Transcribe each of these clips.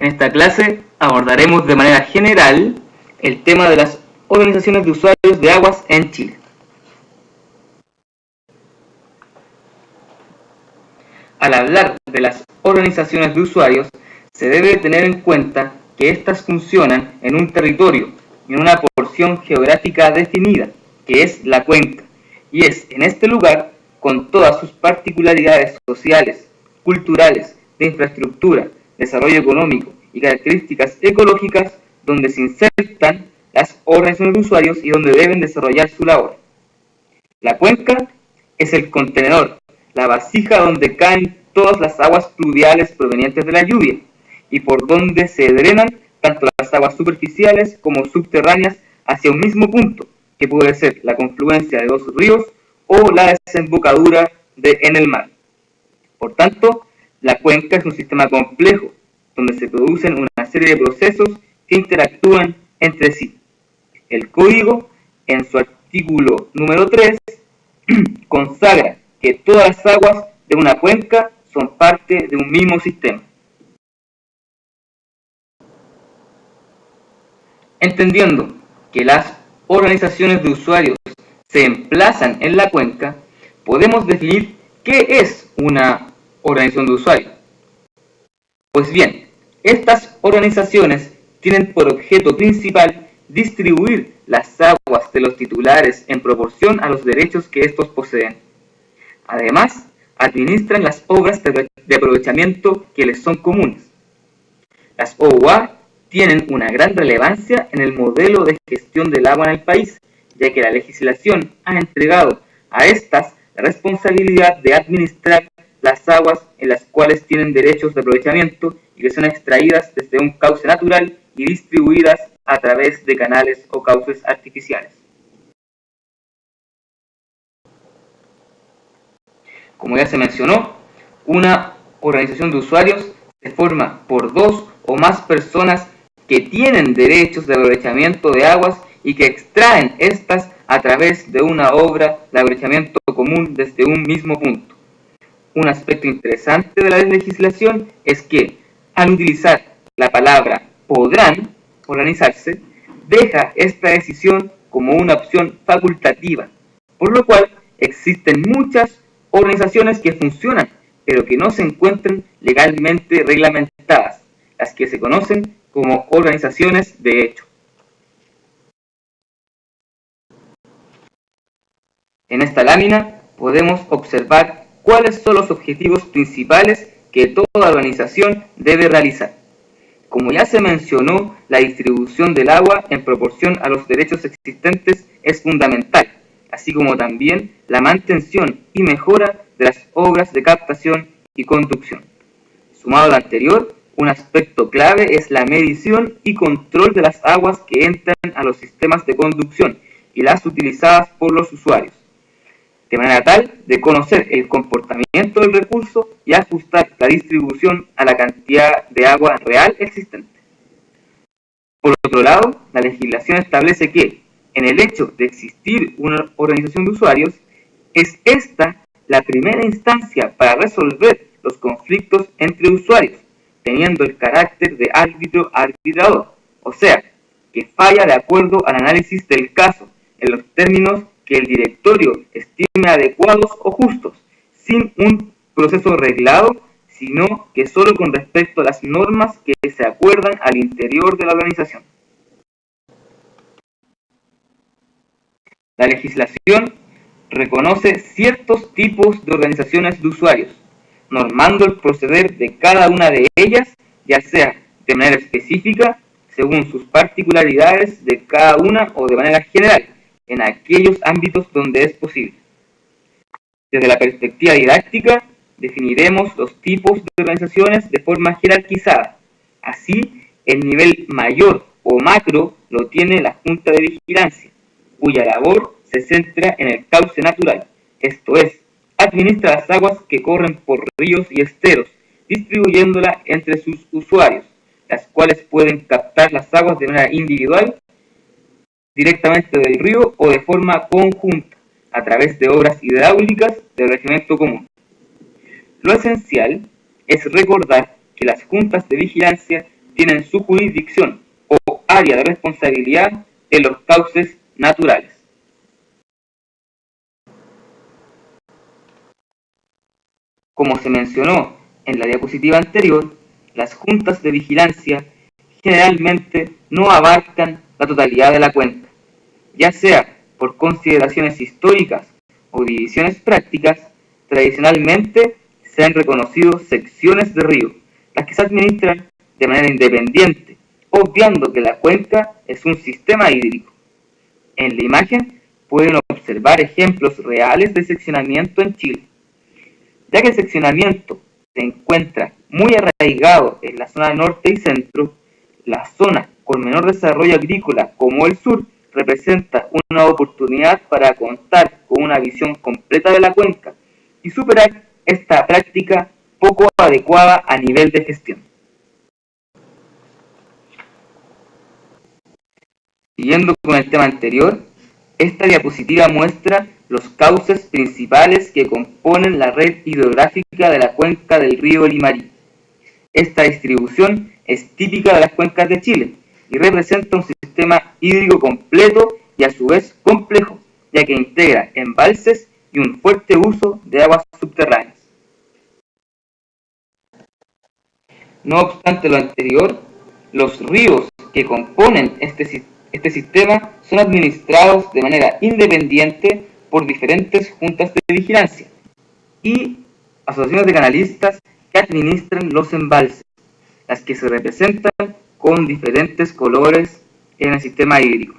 En esta clase abordaremos de manera general el tema de las organizaciones de usuarios de aguas en Chile. Al hablar de las organizaciones de usuarios, se debe tener en cuenta que éstas funcionan en un territorio, en una porción geográfica definida, que es la cuenca, y es en este lugar, con todas sus particularidades sociales, culturales, de infraestructura, desarrollo económico y características ecológicas, donde se insertan las organizaciones de usuarios y donde deben desarrollar su labor. La cuenca es el contenedor, la vasija donde caen todas las aguas pluviales provenientes de la lluvia y por donde se drenan tanto las aguas superficiales como subterráneas hacia un mismo punto, que puede ser la confluencia de dos ríos o la desembocadura en el mar. Por tanto, la cuenca es un sistema complejo, donde se producen una serie de procesos que interactúan entre sí. El código, en su artículo número 3, consagra que todas las aguas de una cuenca son parte de un mismo sistema. Entendiendo que las organizaciones de usuarios se emplazan en la cuenca, podemos definir qué es una organización de usuarios. Pues bien, estas organizaciones tienen por objeto principal distribuir las aguas de los titulares en proporción a los derechos que estos poseen. Además, administran las obras de aprovechamiento que les son comunes. Las OUA tienen una gran relevancia en el modelo de gestión del agua en el país, ya que la legislación ha entregado a estas la responsabilidad de administrar las aguas en las cuales tienen derechos de aprovechamiento y que son extraídas desde un cauce natural y distribuidas a través de canales o cauces artificiales. Como ya se mencionó, una organización de usuarios se forma por dos o más personas que tienen derechos de aprovechamiento de aguas y que extraen estas a través de una obra de aprovechamiento común desde un mismo punto. Un aspecto interesante de la legislación es que, al utilizar la palabra podrán organizarse, deja esta decisión como una opción facultativa, por lo cual existen muchas organizaciones que funcionan, pero que no se encuentran legalmente reglamentadas, las que se conocen como organizaciones de hecho. En esta lámina podemos observar cuáles son los objetivos principales que toda organización debe realizar. Como ya se mencionó, la distribución del agua en proporción a los derechos existentes es fundamental, así como también la mantención y mejora de las obras de captación y conducción. Sumado a lo anterior, un aspecto clave es la medición y control de las aguas que entran a los sistemas de conducción y las utilizadas por los usuarios, de manera tal de conocer el comportamiento del recurso y ajustar la distribución a la cantidad de agua real existente. Por otro lado, la legislación establece que, en el hecho de existir una organización de usuarios, es esta la primera instancia para resolver los conflictos entre usuarios, teniendo el carácter de árbitro arbitrador, o sea, que falla de acuerdo al análisis del caso, en los términos que el directorio estime adecuados o justos, sin un proceso reglado, sino que solo con respecto a las normas que se acuerdan al interior de la organización. La legislación reconoce ciertos tipos de organizaciones de usuarios, normando el proceder de cada una de ellas, ya sea de manera específica, según sus particularidades de cada una o de manera general, en aquellos ámbitos donde es posible. Desde la perspectiva didáctica, definiremos los tipos de organizaciones de forma jerarquizada. Así, el nivel mayor o macro lo tiene la Junta de Vigilancia, cuya labor se centra en el cauce natural, esto es, administra las aguas que corren por ríos y esteros, distribuyéndolas entre sus usuarios, las cuales pueden captar las aguas de manera individual, directamente del río o de forma conjunta, a través de obras hidráulicas de regimiento común. Lo esencial es recordar que las juntas de vigilancia tienen su jurisdicción o área de responsabilidad en los cauces naturales. Como se mencionó en la diapositiva anterior, las juntas de vigilancia generalmente no abarcan la totalidad de la cuenca, ya sea por consideraciones históricas o divisiones prácticas. Tradicionalmente se han reconocido secciones de río, las que se administran de manera independiente, obviando que la cuenca es un sistema hídrico. En la imagen pueden observar ejemplos reales de seccionamiento en Chile. Ya que el seccionamiento se encuentra muy arraigado en la zona norte y centro, la zona con menor desarrollo agrícola como el sur representa una oportunidad para contar con una visión completa de la cuenca y superar esta práctica poco adecuada a nivel de gestión. Siguiendo con el tema anterior, esta diapositiva muestra los cauces principales que componen la red hidrográfica de la cuenca del río Limarí. Esta distribución es típica de las cuencas de Chile y representa un sistema hídrico completo y a su vez complejo, ya que integra embalses y un fuerte uso de aguas subterráneas. No obstante lo anterior, los ríos que componen este sistema son administrados de manera independiente por diferentes juntas de vigilancia y asociaciones de canalistas que administran los embalses, las que se representan con diferentes colores en el sistema hídrico.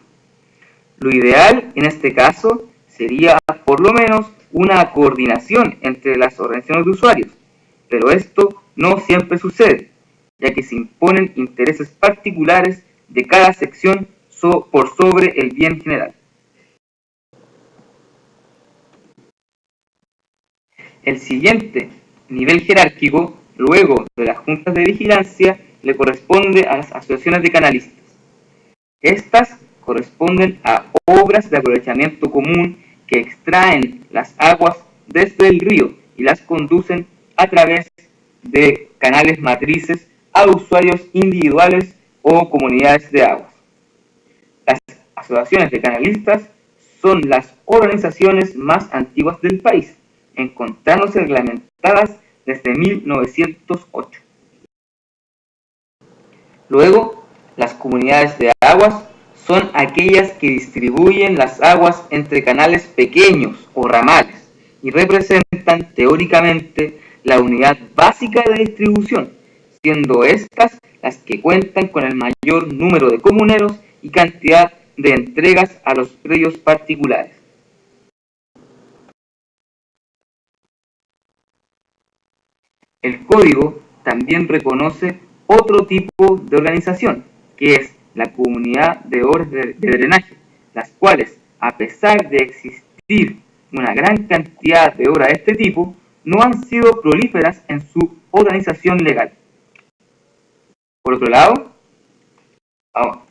Lo ideal en este caso sería por lo menos una coordinación entre las organizaciones de usuarios, pero esto no siempre sucede, ya que se imponen intereses particulares de cada sección por sobre el bien general. El siguiente nivel jerárquico, luego de las juntas de vigilancia, le corresponde a las asociaciones de canalistas. Estas corresponden a obras de aprovechamiento común que extraen las aguas desde el río y las conducen a través de canales matrices a usuarios individuales o comunidades de aguas. Las asociaciones de canalistas son las organizaciones más antiguas del país, encontrándose reglamentadas desde 1908. Luego, las comunidades de aguas son aquellas que distribuyen las aguas entre canales pequeños o ramales y representan teóricamente la unidad básica de distribución, siendo estas las que cuentan con el mayor número de comuneros y cantidad de entregas a los predios particulares. El código también reconoce otro tipo de organización, que es la comunidad de obras de drenaje, las cuales, a pesar de existir una gran cantidad de obras de este tipo, no han sido prolíferas en su organización legal. Por otro lado,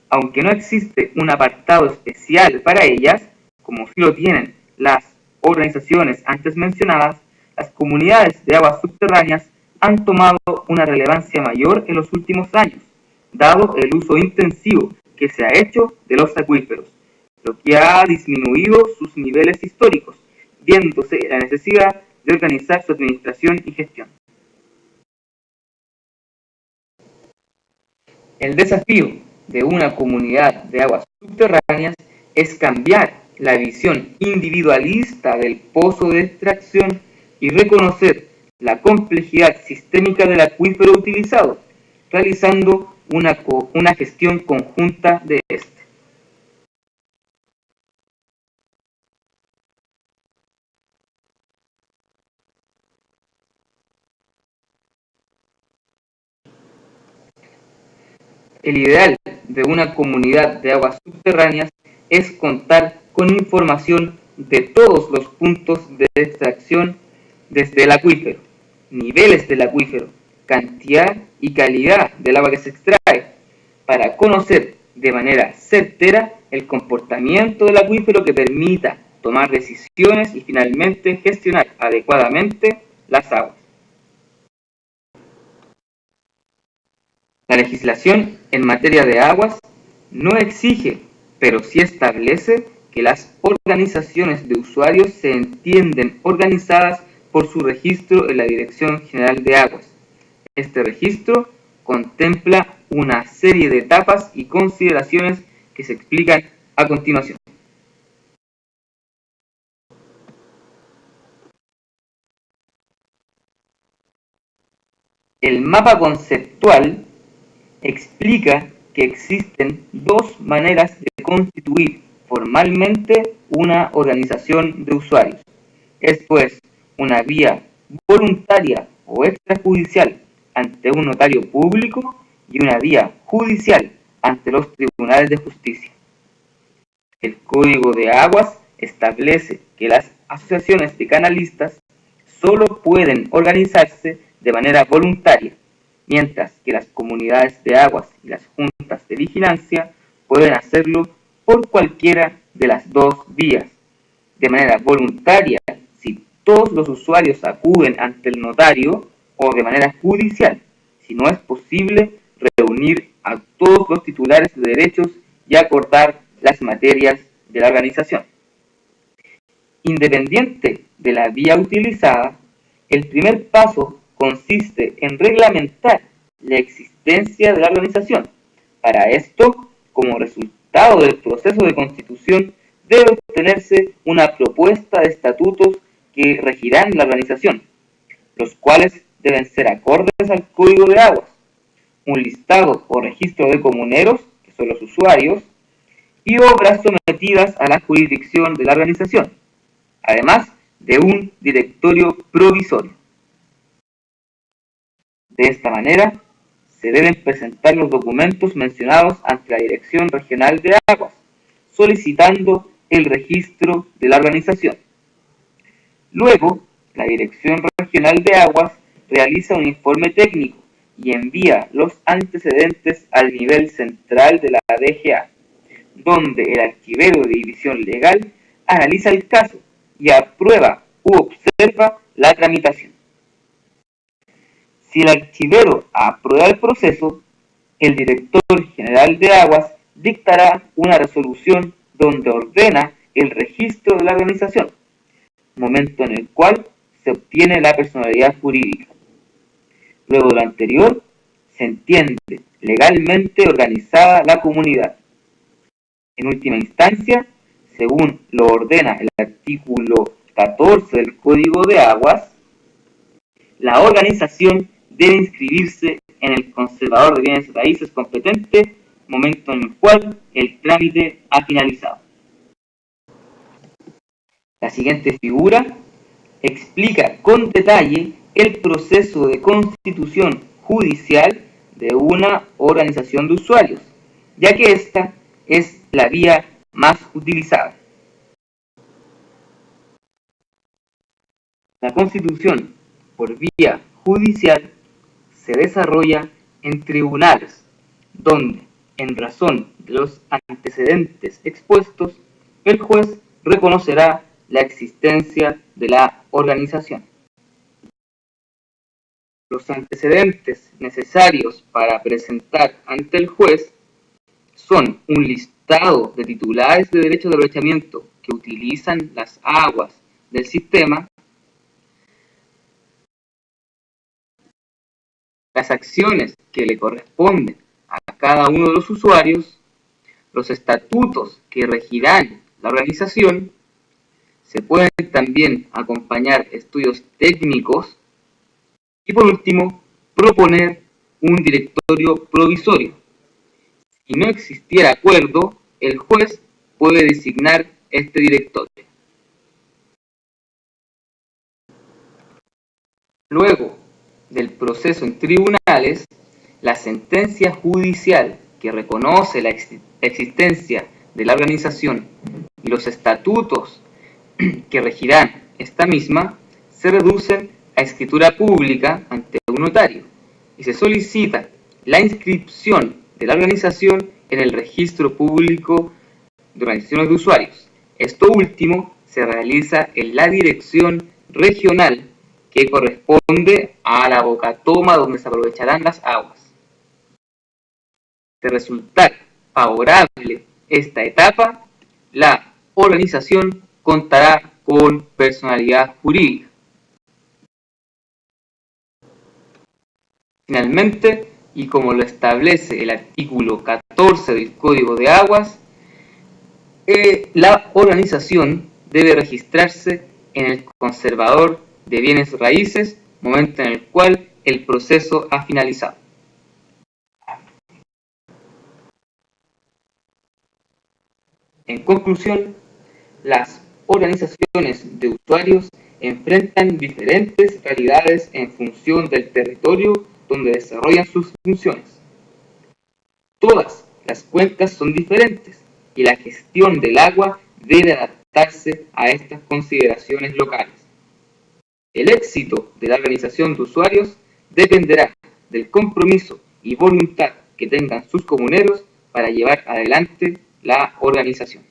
aunque no existe un apartado especial para ellas, como sí lo tienen las organizaciones antes mencionadas, las comunidades de aguas subterráneas han tomado una relevancia mayor en los últimos años, dado el uso intensivo que se ha hecho de los acuíferos, lo que ha disminuido sus niveles históricos, viéndose la necesidad de organizar su administración y gestión. El desafío de una comunidad de aguas subterráneas es cambiar la visión individualista del pozo de extracción y reconocer la complejidad sistémica del acuífero utilizado, realizando una gestión conjunta de este. El ideal de una comunidad de aguas subterráneas es contar con información de todos los puntos de extracción desde el acuífero, niveles del acuífero, cantidad y calidad del agua que se extrae, para conocer de manera certera el comportamiento del acuífero que permita tomar decisiones y finalmente gestionar adecuadamente las aguas. La legislación en materia de aguas no exige, pero sí establece que las organizaciones de usuarios se entienden organizadas por su registro en la Dirección General de Aguas. Este registro contempla una serie de etapas y consideraciones que se explican a continuación. El mapa conceptual explica que existen dos maneras de constituir formalmente una organización de usuarios. Esto es, una vía voluntaria o extrajudicial ante un notario público y una vía judicial ante los tribunales de justicia. El Código de Aguas establece que las asociaciones de canalistas solo pueden organizarse de manera voluntaria, mientras que las comunidades de aguas y las juntas de vigilancia pueden hacerlo por cualquiera de las dos vías. De manera voluntaria, si todos los usuarios acuden ante el notario, o de manera judicial, si no es posible reunir a todos los titulares de derechos y acordar las materias de la organización. Independiente de la vía utilizada, el primer paso consiste en reglamentar la existencia de la organización. Para esto, como resultado del proceso de constitución, debe obtenerse una propuesta de estatutos que regirán la organización, los cuales deben ser acordes al Código de Aguas, un listado o registro de comuneros, que son los usuarios, y obras sometidas a la jurisdicción de la organización, además de un directorio provisorio. De esta manera, se deben presentar los documentos mencionados ante la Dirección Regional de Aguas, solicitando el registro de la organización. Luego, la Dirección Regional de Aguas realiza un informe técnico y envía los antecedentes al nivel central de la DGA, donde el archivero de división legal analiza el caso y aprueba u observa la tramitación. Si el archivero aprueba el proceso, el director general de aguas dictará una resolución donde ordena el registro de la organización, momento en el cual se obtiene la personalidad jurídica. Luego de lo anterior, se entiende legalmente organizada la comunidad. En última instancia, según lo ordena el artículo 14 del Código de Aguas, la organización debe inscribirse en el conservador de bienes raíces competente, momento en el cual el trámite ha finalizado. La siguiente figura explica con detalle el proceso de constitución judicial de una organización de usuarios, ya que esta es la vía más utilizada. La constitución por vía judicial se desarrolla en tribunales, donde, en razón de los antecedentes expuestos, el juez reconocerá la existencia de la organización. Los antecedentes necesarios para presentar ante el juez son un listado de titulares de derecho de aprovechamiento que utilizan las aguas del sistema, las acciones que le corresponden a cada uno de los usuarios, los estatutos que regirán la organización. Se pueden también acompañar estudios técnicos y, por último, proponer un directorio provisorio. Si no existiera acuerdo, el juez puede designar este directorio. Luego del proceso en tribunales, la sentencia judicial que reconoce la existencia de la organización y los estatutos que regirán esta misma se reducen a escritura pública ante un notario y se solicita la inscripción de la organización en el registro público de organizaciones de usuarios. Esto último se realiza en la dirección regional que corresponde a la bocatoma donde se aprovecharán las aguas. De resultar favorable esta etapa, la organización contará con personalidad jurídica. Finalmente, y como lo establece el artículo 14 del Código de Aguas, la organización debe registrarse en el conservador de bienes raíces, momento en el cual el proceso ha finalizado. En conclusión, las organizaciones de usuarios enfrentan diferentes realidades en función del territorio donde desarrollan sus funciones. Todas las cuencas son diferentes y la gestión del agua debe adaptarse a estas consideraciones locales. El éxito de la organización de usuarios dependerá del compromiso y voluntad que tengan sus comuneros para llevar adelante la organización.